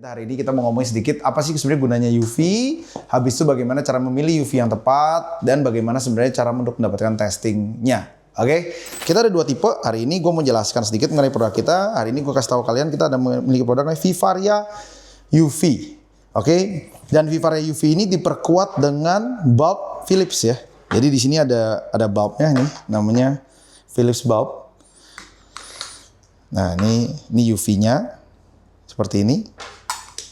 Hari ini kita mau ngomongin sedikit apa sih sebenarnya gunanya UV, habis itu bagaimana cara memilih UV yang tepat, dan bagaimana sebenarnya cara untuk mendapatkan testingnya. Oke, kita ada dua tipe. Hari ini gue mau jelaskan sedikit mengenai produk kita. Hari ini gue kasih tahu kalian kita ada memiliki produk namanya Vivaria UV. Oke, dan Vivaria UV ini diperkuat dengan bulb Philips ya. Jadi di sini ada bulbnya nih, namanya Philips bulb. Nah ini UV-nya seperti ini.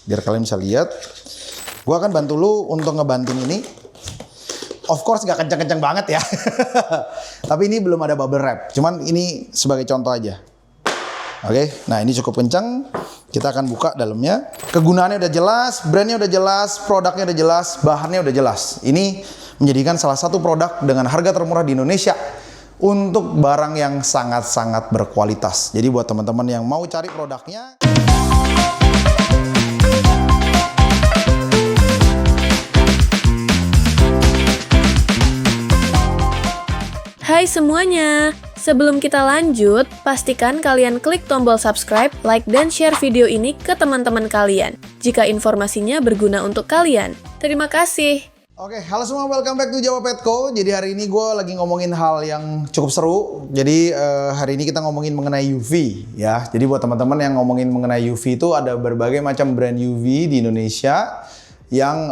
Biar kalian bisa lihat. Gua akan bantu lu untuk ngebanting ini. Of course gak kencang-kencang banget ya. Tapi ini belum ada bubble wrap. Cuman ini sebagai contoh aja. Oke, nah ini cukup kencang. Kita akan buka dalamnya. Kegunaannya udah jelas, brandnya udah jelas, produknya udah jelas, bahannya udah jelas. Ini menjadikan salah satu produk dengan harga termurah di Indonesia untuk barang yang sangat-sangat berkualitas. Jadi buat teman-teman yang mau cari produknya, Hai semuanya, sebelum kita lanjut, pastikan kalian klik tombol subscribe, like, dan share video ini ke teman-teman kalian jika informasinya berguna untuk kalian. Terima kasih. Oke, halo semua, welcome back to Jawa Petco. Jadi hari ini gue lagi ngomongin hal yang cukup seru. Jadi hari ini kita ngomongin mengenai UV ya. Jadi buat teman-teman yang ngomongin mengenai UV itu ada berbagai macam brand UV di Indonesia yang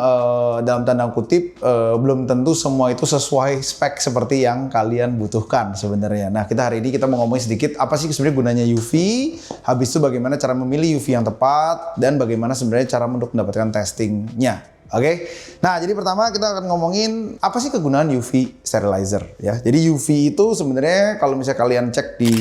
dalam tanda kutip belum tentu semua itu sesuai spek seperti yang kalian butuhkan sebenarnya. Nah, kita hari ini kita mau ngomongin sedikit apa sih sebenarnya gunanya UV, habis itu bagaimana cara memilih UV yang tepat, dan bagaimana sebenarnya cara untuk mendapatkan testingnya. Oke, nah jadi pertama kita akan ngomongin apa sih kegunaan UV sterilizer ya. Jadi UV itu sebenarnya kalau misalnya kalian cek di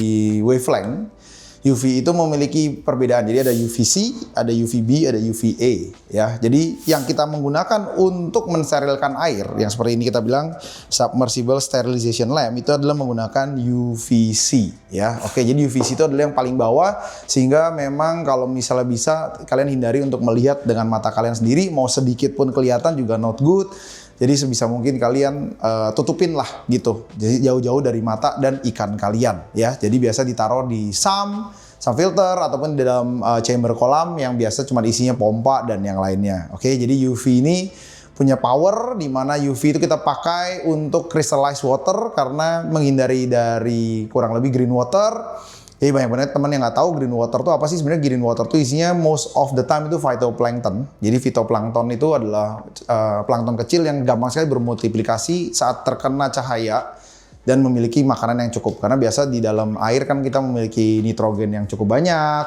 wavelength, UV itu memiliki perbedaan. Jadi ada UVC, ada UVB, ada UVA ya. Jadi yang kita menggunakan untuk mensterilkan air yang seperti ini kita bilang submersible sterilization lamp itu adalah menggunakan UVC ya. Oke, jadi UVC itu adalah yang paling bawah sehingga memang kalau misalnya bisa kalian hindari untuk melihat dengan mata kalian sendiri, mau sedikit pun kelihatan juga not good. Jadi sebisa mungkin kalian tutupin lah gitu. Jadi jauh-jauh dari mata dan ikan kalian ya. Jadi biasa ditaruh di sump filter ataupun di dalam chamber kolam yang biasa cuma isinya pompa dan yang lainnya. Oke, jadi UV ini punya power di mana UV itu kita pakai untuk crystallized water karena menghindari dari kurang lebih green water. Jadi banyak banget teman yang nggak tahu green water itu apa sih. Sebenarnya green water itu isinya most of the time itu phytoplankton. Jadi phytoplankton itu adalah plankton kecil yang gampang sekali bermultiplikasi saat terkena cahaya dan memiliki makanan yang cukup. Karena biasa di dalam air kan kita memiliki nitrogen yang cukup banyak,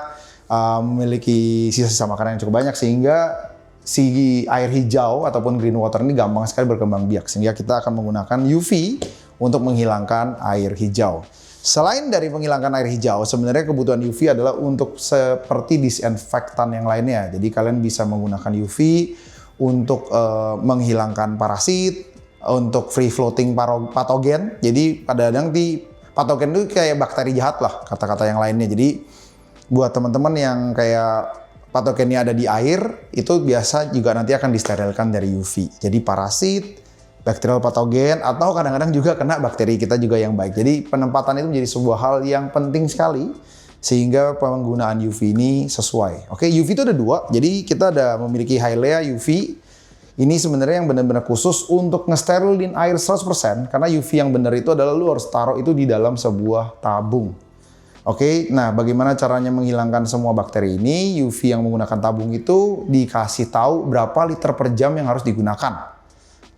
memiliki sisa-sisa makanan yang cukup banyak sehingga si air hijau ataupun green water ini gampang sekali berkembang biak. Sehingga kita akan menggunakan UV untuk menghilangkan air hijau. Selain dari menghilangkan air hijau, sebenarnya kebutuhan UV adalah untuk seperti disinfektan yang lainnya. Jadi kalian bisa menggunakan UV untuk menghilangkan parasit, untuk free floating patogen. Jadi kadang-kadang di patogen itu kayak bakteri jahat lah, kata-kata yang lainnya. Jadi buat teman-teman yang kayak patogennya ada di air, itu biasa juga nanti akan disterilkan dari UV. Jadi parasit, bakterial patogen, atau kadang-kadang juga kena bakteri kita juga yang baik. Jadi penempatan itu menjadi sebuah hal yang penting sekali sehingga penggunaan UV ini sesuai. Oke, UV itu ada dua. Jadi kita ada memiliki Hylea UV. Ini sebenarnya yang benar-benar khusus untuk ngesterilin air 100% karena UV yang benar itu adalah lu harus taruh itu di dalam sebuah tabung. Oke, nah bagaimana caranya menghilangkan semua bakteri ini? UV yang menggunakan tabung itu dikasih tahu berapa liter per jam yang harus digunakan.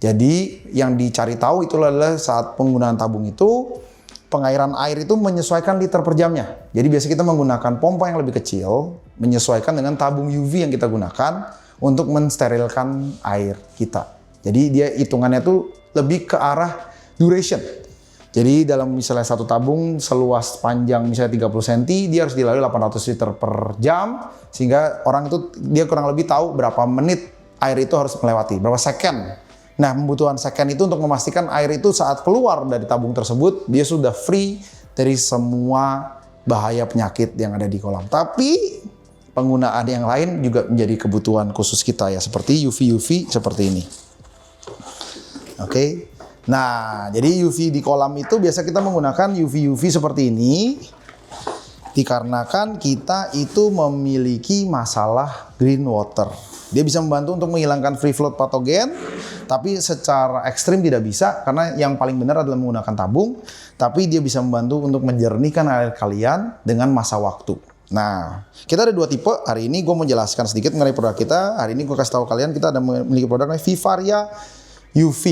Jadi yang dicari tahu itu adalah saat penggunaan tabung itu pengairan air itu menyesuaikan liter per jamnya. Jadi biasa kita menggunakan pompa yang lebih kecil menyesuaikan dengan tabung UV yang kita gunakan untuk mensterilkan air kita. Jadi dia hitungannya tuh lebih ke arah duration. Jadi dalam misalnya satu tabung seluas panjang misalnya 30 cm dia harus dilalui 800 liter per jam sehingga orang itu dia kurang lebih tahu berapa menit air itu harus melewati, berapa second. Nah, membutuhkan second itu untuk memastikan air itu saat keluar dari tabung tersebut, dia sudah free dari semua bahaya penyakit yang ada di kolam. Tapi, penggunaan yang lain juga menjadi kebutuhan khusus kita ya, seperti UV seperti ini. Oke. Nah, jadi UV di kolam itu biasa kita menggunakan UV seperti ini. Dikarenakan kita itu memiliki masalah green water. Dia bisa membantu untuk menghilangkan free float patogen, tapi secara ekstrim tidak bisa karena yang paling benar adalah menggunakan tabung, tapi dia bisa membantu untuk menjernihkan air kalian dengan masa waktu. Nah, kita ada 2 tipe. Hari ini gue mau jelaskan sedikit mengenai produk kita. Hari ini gue kasih tahu kalian kita ada memiliki produk namanya Vivaria UV.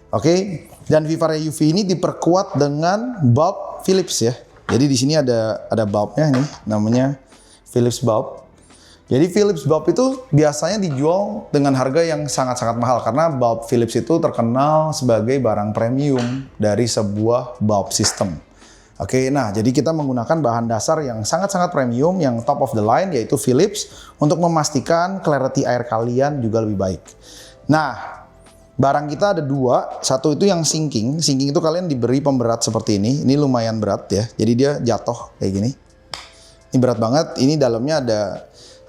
Oke, dan Vivaria UV ini diperkuat dengan bulb Philips ya. Jadi di sini ada bulbnya nih, namanya Philips bulb. Jadi Philips bulb itu biasanya dijual dengan harga yang sangat-sangat mahal karena bulb Philips itu terkenal sebagai barang premium dari sebuah bulb system. Oke, nah jadi kita menggunakan bahan dasar yang sangat-sangat premium, yang top of the line yaitu Philips untuk memastikan clarity air kalian juga lebih baik. Nah, barang kita ada 2, satu itu yang sinking. Sinking itu kalian diberi pemberat seperti ini lumayan berat ya, jadi dia jatuh kayak gini. Ini berat banget, ini dalamnya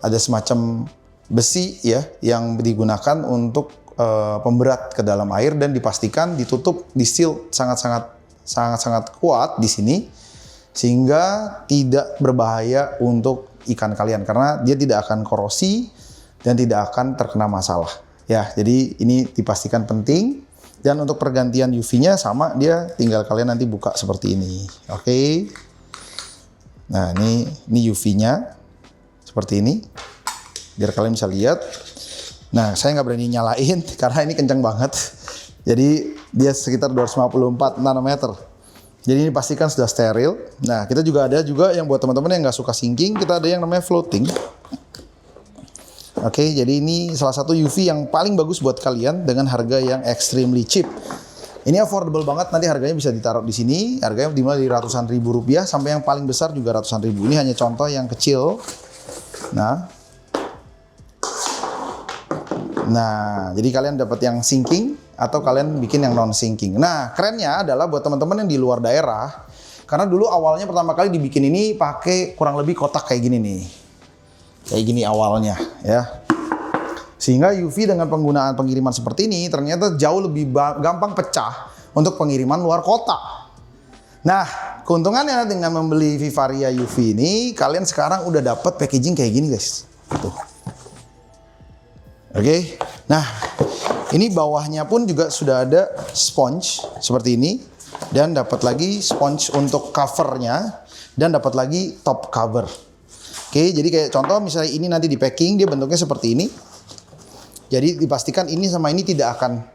ada semacam besi ya yang digunakan untuk pemberat ke dalam air dan dipastikan ditutup, di-seal sangat-sangat kuat di sini sehingga tidak berbahaya untuk ikan kalian karena dia tidak akan korosi dan tidak akan terkena masalah. Ya, jadi ini dipastikan penting. Dan untuk pergantian UV-nya sama, dia tinggal kalian nanti buka seperti ini. Oke. Nah, ini UV-nya seperti ini. Biar kalian bisa lihat. Nah, saya nggak berani nyalain karena ini kencang banget. Jadi dia sekitar 254 nanometer. Jadi ini pastikan sudah steril. Nah, kita juga ada yang buat teman-teman yang nggak suka sinking, kita ada yang namanya floating. Oke, jadi ini salah satu UV yang paling bagus buat kalian dengan harga yang extremely cheap. Ini affordable banget, nanti harganya bisa ditaruh di sini. Harganya dimulai dari ratusan ribu rupiah sampai yang paling besar juga ratusan ribu. Ini hanya contoh yang kecil. Nah, jadi kalian dapat yang sinking atau kalian bikin yang non sinking. Nah, kerennya adalah buat teman-teman yang di luar daerah, karena dulu awalnya pertama kali dibikin ini pakai kurang lebih kotak kayak gini nih. Kayak gini awalnya ya. Sehingga UV dengan penggunaan pengiriman seperti ini ternyata jauh lebih gampang pecah untuk pengiriman luar kota. Nah, keuntungannya dengan membeli Vivaria UV ini, kalian sekarang udah dapat packaging kayak gini guys. Tuh. Oke. Nah, ini bawahnya pun juga sudah ada sponge seperti ini. Dan dapat lagi sponge untuk covernya. Dan dapat lagi top cover. Oke, jadi kayak contoh misalnya ini nanti di packing, dia bentuknya seperti ini. Jadi dipastikan ini sama ini tidak akan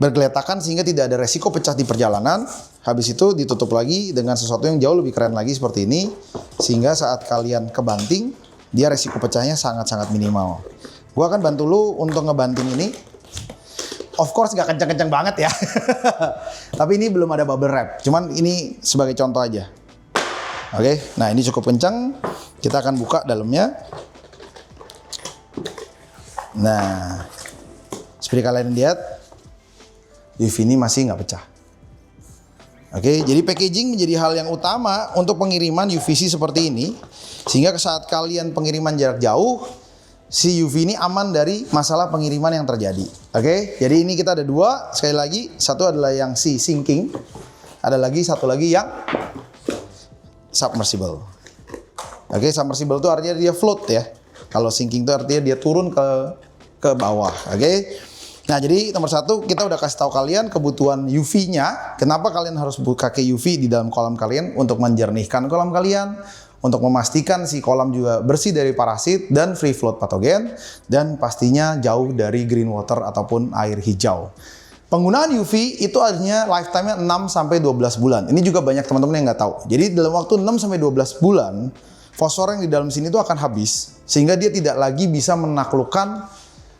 bergeletakan sehingga tidak ada resiko pecah di perjalanan. Habis itu ditutup lagi dengan sesuatu yang jauh lebih keren lagi seperti ini. Sehingga saat kalian kebanting, dia resiko pecahnya sangat-sangat minimal. Gua akan bantu lu untuk ngebanting ini. Of course gak kencang-kencang banget ya. Tapi ini belum ada bubble wrap. Cuman ini sebagai contoh aja. Oke, nah ini cukup kencang. Kita akan buka dalamnya. Nah, seperti kalian lihat, UV ini masih nggak pecah. Oke, jadi packaging menjadi hal yang utama untuk pengiriman UVC seperti ini. Sehingga saat kalian pengiriman jarak jauh, si UV ini aman dari masalah pengiriman yang terjadi. Oke, jadi ini kita ada 2. Sekali lagi, satu adalah yang si sinking. Ada lagi satu lagi yang submersible. Oke, submersible itu artinya dia float ya. Kalau sinking itu artinya dia turun ke bawah. Oke. Nah, jadi nomor 1 kita udah kasih tahu kalian kebutuhan UV-nya. Kenapa kalian harus pakai UV di dalam kolam kalian untuk menjernihkan kolam kalian, untuk memastikan si kolam juga bersih dari parasit dan free float patogen, dan pastinya jauh dari green water ataupun air hijau. Penggunaan UV itu artinya lifetime-nya 6-12 bulan. Ini juga banyak teman-teman yang nggak tahu. Jadi dalam waktu 6-12 bulan, fosfor yang di dalam sini itu akan habis. Sehingga dia tidak lagi bisa menaklukkan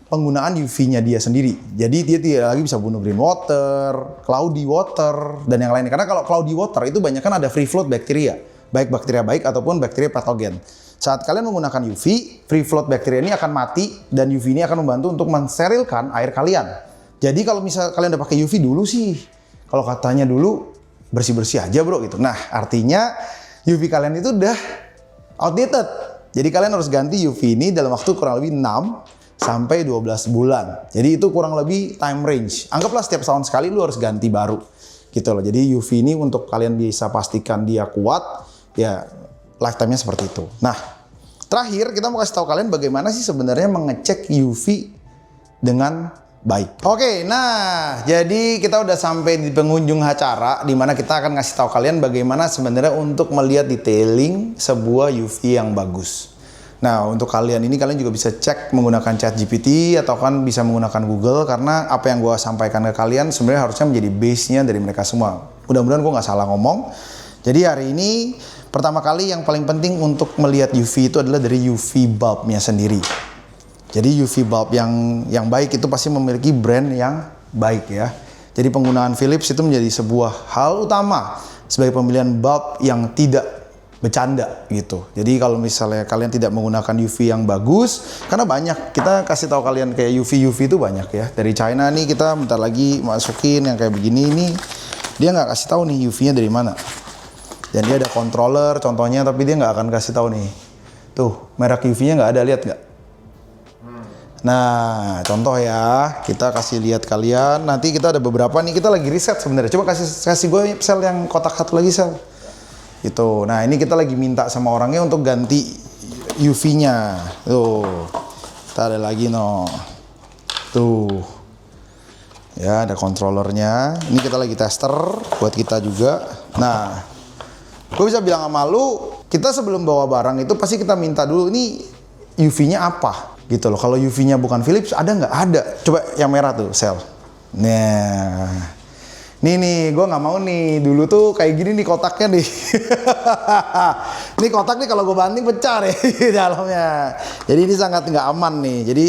penggunaan UV-nya dia sendiri. Jadi dia tidak lagi bisa bunuh green water, cloudy water, dan yang lainnya. Karena kalau cloudy water itu banyak kan ada free float bakteria. Baik bakteria baik ataupun bakteria patogen. Saat kalian menggunakan UV, free float bakteria ini akan mati dan UV ini akan membantu untuk mensterilkan air kalian. Jadi kalau misal kalian udah pakai UV dulu sih, kalau katanya dulu bersih-bersih aja bro gitu. Nah artinya UV kalian itu udah outdated. Jadi kalian harus ganti UV ini dalam waktu kurang lebih 6-12 bulan. Jadi itu kurang lebih time range. Anggaplah setiap tahun sekali lu harus ganti baru. Gitu loh. Jadi UV ini untuk kalian bisa pastikan dia kuat, ya lifetime-nya seperti itu. Nah, terakhir kita mau kasih tahu kalian bagaimana sih sebenarnya mengecek UV dengan baik. Oke, nah jadi kita udah sampai di penghujung acara di mana kita akan ngasih tahu kalian bagaimana sebenarnya untuk melihat detailing sebuah UV yang bagus. Nah, untuk kalian ini kalian juga bisa cek menggunakan ChatGPT atau kan bisa menggunakan Google karena apa yang gua sampaikan ke kalian sebenarnya harusnya menjadi base-nya dari mereka semua. Mudah-mudahan gua nggak salah ngomong. Jadi hari ini pertama kali yang paling penting untuk melihat UV itu adalah dari UV bulb-nya sendiri. Jadi UV bulb yang baik itu pasti memiliki brand yang baik ya. Jadi penggunaan Philips itu menjadi sebuah hal utama sebagai pemilihan bulb yang tidak bercanda gitu. Jadi kalau misalnya kalian tidak menggunakan UV yang bagus, karena banyak kita kasih tahu kalian kayak UV itu banyak ya. Dari China nih kita bentar lagi masukin yang kayak begini nih. Dia nggak kasih tahu nih UV-nya dari mana. Dan dia ada controller contohnya, tapi dia nggak akan kasih tahu nih. Tuh merek UV-nya nggak ada, lihat nggak? Nah, contoh ya, kita kasih lihat kalian. Nanti kita ada beberapa nih, kita lagi riset sebenarnya. Coba kasih gue sel yang kotak satu lagi sel. Gitu. Nah, ini kita lagi minta sama orangnya untuk ganti UV-nya. Tuh, kita ada lagi no. Tuh, ya ada controllernya. Ini kita lagi tester buat kita juga. Nah, gue bisa bilang sama lu, kita sebelum bawa barang itu pasti kita minta dulu ini UV-nya apa. Gitu loh, kalau UV-nya bukan Philips ada nggak? Ada. Coba yang merah tuh, sel. Nah, nih, gue nggak mau nih. Dulu tuh kayak gini nih kotaknya nih. Ini kotak nih kalau gue banting pecah deh di dalamnya. Jadi ini sangat nggak aman nih. Jadi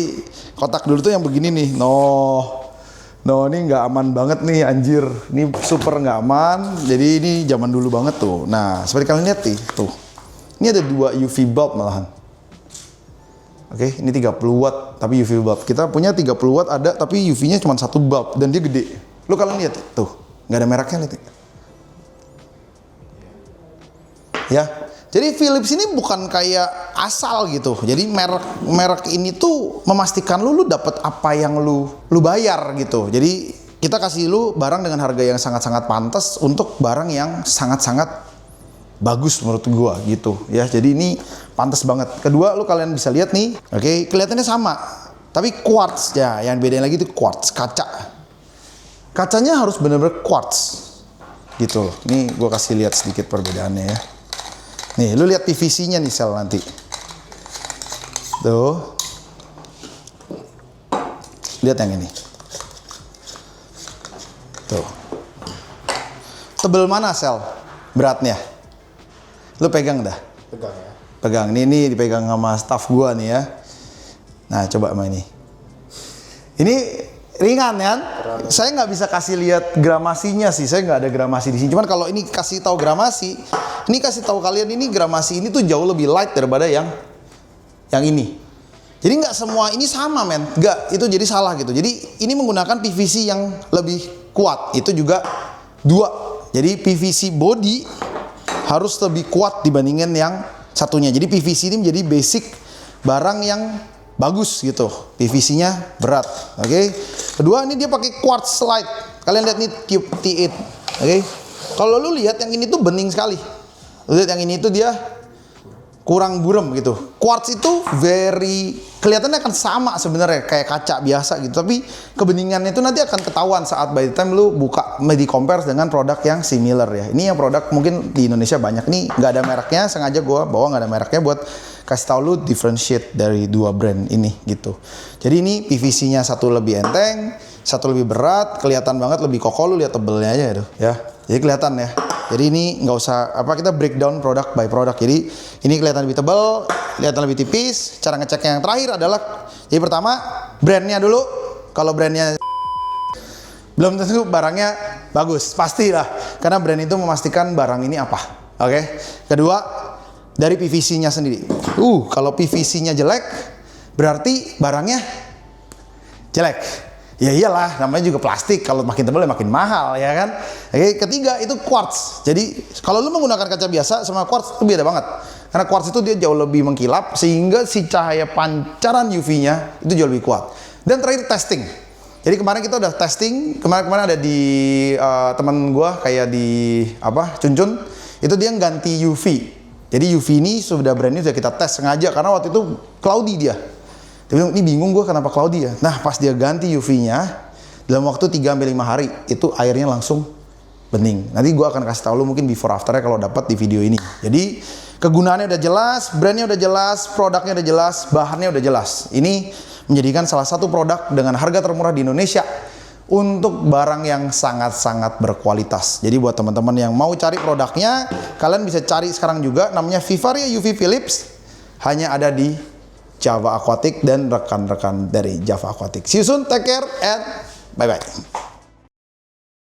kotak dulu tuh yang begini nih. No, ini nggak aman banget nih, anjir. Ini super nggak aman. Jadi ini zaman dulu banget tuh. Nah, seperti kalian lihat nih, tuh. Ini ada 2 UV bulb malahan. Oke, ini 30 watt tapi UV bulb. Kita punya 30 watt ada tapi UV-nya cuma 1 bulb dan dia gede. Lu kalian lihat tuh, nggak ada mereknya lihat. Ya. Jadi Philips ini bukan kayak asal gitu. Jadi merek ini tuh memastikan lu dapat apa yang lu bayar gitu. Jadi kita kasih lu barang dengan harga yang sangat-sangat pantas untuk barang yang sangat-sangat bagus menurut gua gitu ya. Jadi ini pantas banget. Kedua, kalian bisa lihat nih, oke, kelihatannya sama, tapi quartz ya. Yang bedain lagi itu quartz, kaca. Kacanya harus bener-bener quartz gitu. Nih gua kasih lihat sedikit perbedaannya ya. Nih, lu lihat PVC-nya nih sel nanti. Tuh. Lihat yang ini. Tuh. Tebel mana sel beratnya? Lu pegang dah. Pegang ya. Pegang. Ini dipegang sama staff gua nih ya. Nah, coba sama ini. Ini ringan kan? Saya nggak bisa kasih lihat gramasinya sih. Saya nggak ada gramasi di sini. Cuman kalau ini kasih tahu gramasi, ini kasih tahu kalian ini gramasi ini tuh jauh lebih light daripada yang ini. Jadi nggak semua ini sama, men. Nggak, itu jadi salah gitu. Jadi ini menggunakan PVC yang lebih kuat. Itu juga 2. Jadi PVC body harus lebih kuat dibandingin yang satunya. Jadi PVC ini menjadi basic barang yang bagus gitu. PVC-nya berat, oke? Kedua, ini dia pakai quartz slide. Kalian lihat nih tube T8, oke? Kalau lu lihat yang ini tuh bening sekali. Lu lihat yang ini tuh dia kurang buram gitu. Quartz itu kelihatannya akan sama sebenarnya kayak kaca biasa gitu, tapi kebeningannya itu nanti akan ketahuan saat by the time lu buka di compare dengan produk yang similar ya. Ini yang produk mungkin di Indonesia banyak nih, nggak ada mereknya, sengaja gua bawa nggak ada mereknya buat kasih tahu lu differentiate dari 2 brand ini gitu. Jadi ini PVC-nya satu lebih enteng, satu lebih berat, kelihatan banget lebih kokoh. Lu lihat tebelnya aja itu ya. Jadi kelihatan ya. Jadi ini nggak usah kita breakdown produk by produk. Jadi ini kelihatan lebih tebal, kelihatan lebih tipis. Cara ngeceknya yang terakhir adalah, jadi pertama brandnya dulu. Kalau brandnya belum tentu barangnya bagus, pastilah. Karena brand itu memastikan barang ini apa. Oke. Kedua, dari PVC-nya sendiri. Kalau PVC-nya jelek, berarti barangnya jelek. Ya iyalah, namanya juga plastik. Kalau makin tebal ya makin mahal, ya kan? Oke, ketiga itu quartz. Jadi kalau lu menggunakan kaca biasa sama quartz itu beda banget. Karena quartz itu dia jauh lebih mengkilap sehingga si cahaya pancaran UV-nya itu jauh lebih kuat. Dan terakhir testing. Jadi kemarin kita udah testing, kemarin ada di teman gua kayak di Cuncun, itu dia ganti UV. Jadi UV ini sudah brand ini sudah kita tes sengaja karena waktu itu cloudy dia. Dia bilang, ini bingung gue kenapa cloudy ya. Nah pas dia ganti UV-nya, dalam waktu 3-5 hari, itu airnya langsung bening. Nanti gue akan kasih tahu lu mungkin before afternya kalau dapat di video ini. Jadi kegunaannya udah jelas, brandnya udah jelas, produknya udah jelas, bahannya udah jelas. Ini menjadikan salah satu produk dengan harga termurah di Indonesia untuk barang yang sangat-sangat berkualitas. Jadi buat teman-teman yang mau cari produknya, kalian bisa cari sekarang juga, namanya Vivaria UV Philips, hanya ada di Java Aquatic dan rekan-rekan dari Java Aquatic. See you soon, take care, and bye-bye.